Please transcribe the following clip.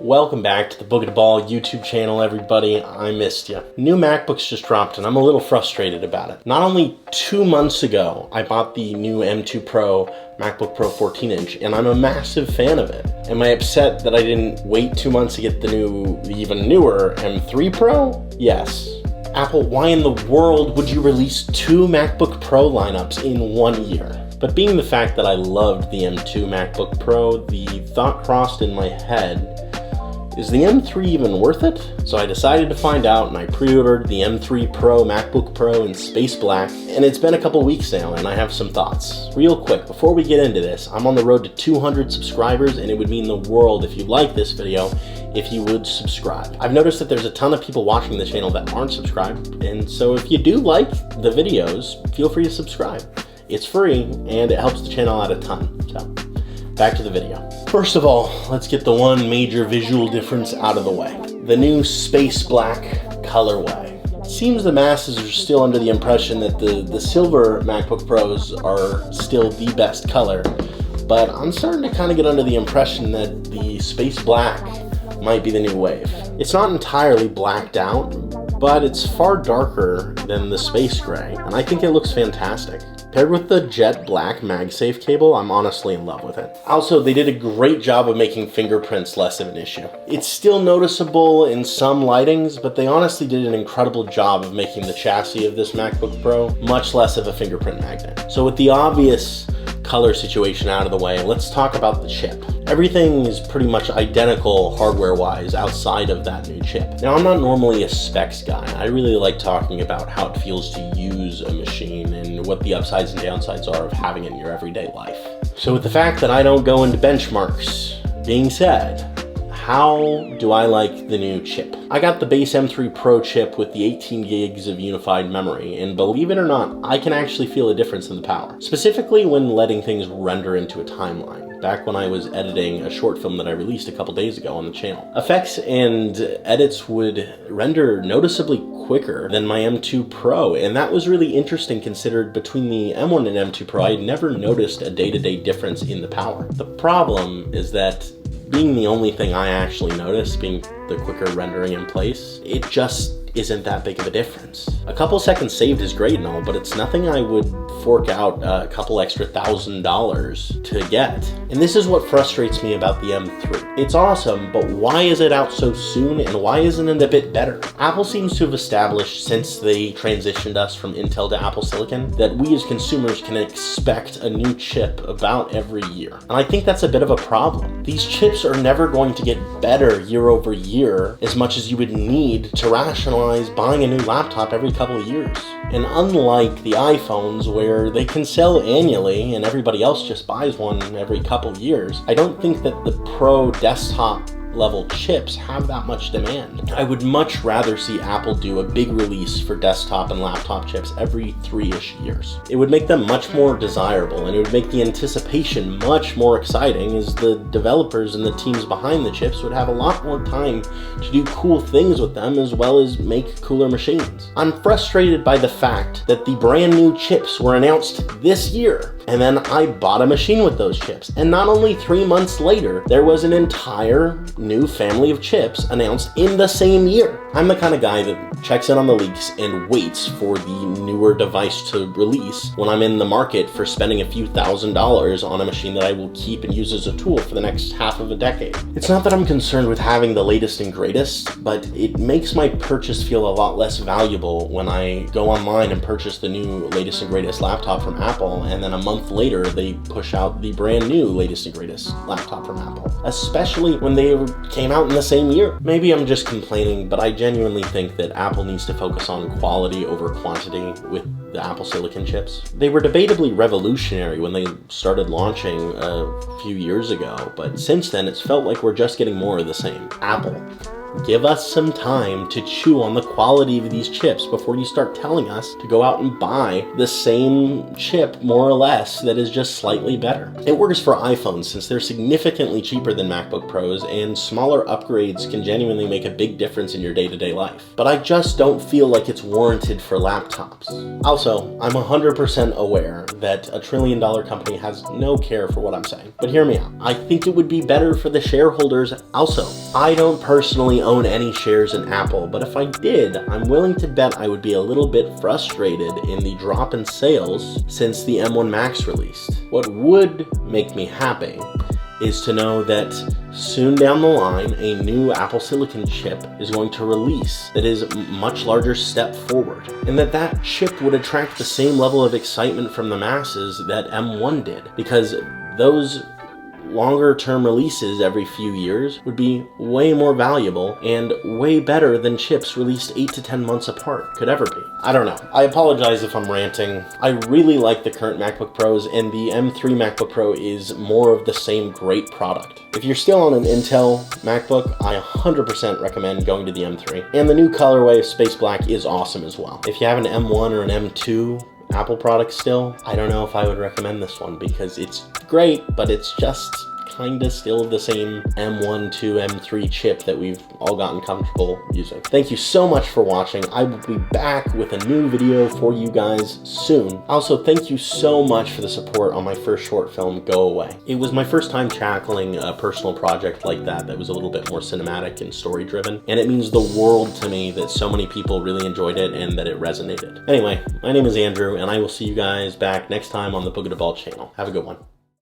Welcome back to the Book of the Ball YouTube channel, everybody. I missed you. New MacBooks just dropped and I'm a little frustrated about it. Not only 2 months ago, I bought the new M2 Pro MacBook Pro 14-inch and I'm a massive fan of it. Am I upset that I didn't wait 2 months to get the even newer M3 Pro? Yes. Apple, why in the world would you release 2 MacBook Pro lineups in 1 year? But being the fact that I loved the M2 MacBook Pro, the thought crossed in my head, is the M3 even worth it? So I decided to find out and I pre-ordered the M3 Pro MacBook Pro in space black, and it's been a couple weeks now and I have some thoughts. Real quick, before we get into this, I'm on the road to 200 subscribers and it would mean the world if you like this video if you would subscribe. I've noticed that there's a ton of people watching the channel that aren't subscribed, and so if you do like the videos, feel free to subscribe. It's free and it helps the channel out a ton. So back to the video. First of all, let's get the one major visual difference out of the way. The new space black colorway. It seems the masses are still under the impression that the silver MacBook Pros are still the best color, but I'm starting to kind of get under the impression that the space black might be the new wave. It's not entirely blacked out, but it's far darker than the space gray, and I think it looks fantastic. Paired with the jet black MagSafe cable, I'm honestly in love with it. Also, they did a great job of making fingerprints less of an issue. It's still noticeable in some lightings, but they honestly did an incredible job of making the chassis of this MacBook Pro much less of a fingerprint magnet. So with the obvious color situation out of the way, let's talk about the chip. Everything is pretty much identical hardware-wise outside of that new chip. Now, I'm not normally a specs guy. I really like talking about how it feels to use a machine and what the upsides and downsides are of having it in your everyday life. So with the fact that I don't go into benchmarks being said, how do I like the new chip? I got the base M3 Pro chip with the 18 gigs of unified memory, and believe it or not, I can actually feel a difference in the power, specifically when letting things render into a timeline, back when I was editing a short film that I released a couple days ago on the channel. Effects and edits would render noticeably quicker than my M2 Pro, and that was really interesting considered between the M1 and M2 Pro, I had never noticed a day-to-day difference in the power. The problem is that being the only thing I actually noticed, being the quicker rendering in place, it just isn't that big of a difference. A couple seconds saved is great and all, but it's nothing I would fork out a couple extra $1,000 to get. And this is what frustrates me about the M3. It's awesome, but why is it out so soon and why isn't it a bit better? Apple seems to have established since they transitioned us from Intel to Apple Silicon that we as consumers can expect a new chip about every year. And I think that's a bit of a problem. These chips are never going to get better year over year as much as you would need to rationalize buying a new laptop every couple of years. And unlike the iPhones where they can sell annually and everybody else just buys one every couple of years, I don't think that the Pro desktop level chips have that much demand. I would much rather see Apple do a big release for desktop and laptop chips every 3-ish years. It would make them much more desirable and it would make the anticipation much more exciting, as the developers and the teams behind the chips would have a lot more time to do cool things with them as well as make cooler machines. I'm frustrated by the fact that the brand new chips were announced this year and then I bought a machine with those chips, and not only 3 months later there was an entire new family of chips announced in the same year. I'm the kind of guy that checks in on the leaks and waits for the newer device to release when I'm in the market for spending a few $1,000s on a machine that I will keep and use as a tool for the next half of a decade. It's not that I'm concerned with having the latest and greatest, but it makes my purchase feel a lot less valuable when I go online and purchase the new latest and greatest laptop from Apple, and then a month later they push out the brand new latest and greatest laptop from Apple, especially when they came out in the same year. Maybe I'm just complaining, but I genuinely think that Apple needs to focus on quality over quantity with the Apple Silicon chips. They were debatably revolutionary when they started launching a few years ago, but since then it's felt like we're just getting more of the same. Apple, Give us some time to chew on the quality of these chips before you start telling us to go out and buy the same chip, more or less, that is just slightly better. It works for iPhones since they're significantly cheaper than MacBook Pros, and smaller upgrades can genuinely make a big difference in your day-to-day life. But I just don't feel like it's warranted for laptops. Also, I'm 100% aware that a trillion-dollar company has no care for what I'm saying. But hear me out. I think it would be better for the shareholders also. I don't personally own any shares in Apple, but if I did, I'm willing to bet I would be a little bit frustrated in the drop in sales since the M1 Max released. What would make me happy is to know that soon down the line, a new Apple Silicon chip is going to release that is a much larger step forward, and that chip would attract the same level of excitement from the masses that M1 did, because those longer term releases every few years would be way more valuable and way better than chips released 8 to 10 months apart could ever be. I don't know. I apologize if I'm ranting. I really like the current MacBook Pros, and the M3 MacBook Pro is more of the same great product. If you're still on an Intel MacBook, I 100% recommend going to the M3. And the new colorway of Space Black is awesome as well. If you have an M1 or an M2 Apple product still, I don't know if I would recommend this one because it's great, but it's just kinda still the same M1 to M3 chip that we've all gotten comfortable using. Thank you so much for watching. I will be back with a new video for you guys soon. Also, thank you so much for the support on my first short film, Go Away. It was my first time tackling a personal project like that was a little bit more cinematic and story driven, and it means the world to me that so many people really enjoyed it and that it resonated. Anyway, my name is Andrew, and I will see you guys back next time on the Book of the Ball channel. Have a good one.